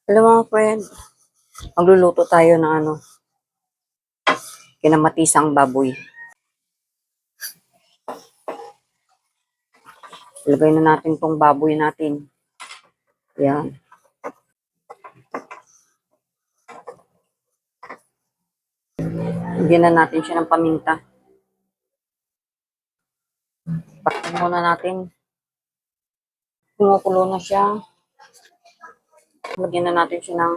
Hello mga friend, magluluto tayo ng kinamatisang baboy. Ilagay na natin tong baboy natin. Yan. Lagyan na natin siya ng paminta. Pakita muna natin. Kumukulo na siya. Lagyan na natin siya ng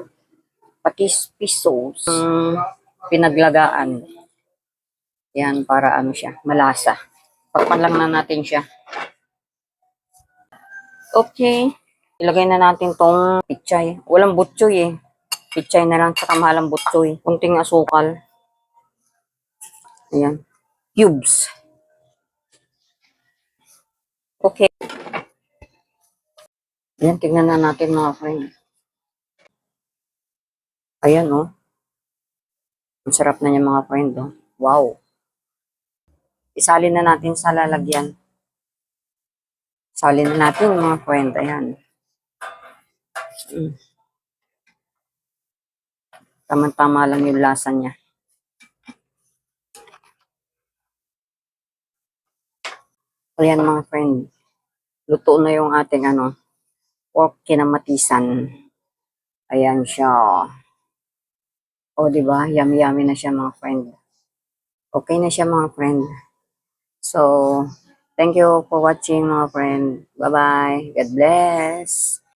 patis sauce. Pinaglagaan. Yan, para siya, malasa. Pakpan lang na natin siya. Okay. Ilagay na natin tong pichay. Walang butchoy eh. Pichay na lang, saka mahalang butchoy. Kunting asukal. Ayan. Cubes. Okay. Ayan, tignan na natin mga friend. Ayan, oh. Ang sarap na niya mga friend, oh. Wow. Isalin na natin sa lalagyan. Salin na natin mga friend. Ayan. Tama-tama lang yung lasa niya. Ayan mga friend. Luto na yung ating pork kinamatisan. Ayan siya. O, diba? Yummy-yummy na siya mga friend. Okay na siya mga friend. So, thank you for watching mga friend. Bye-bye. God bless.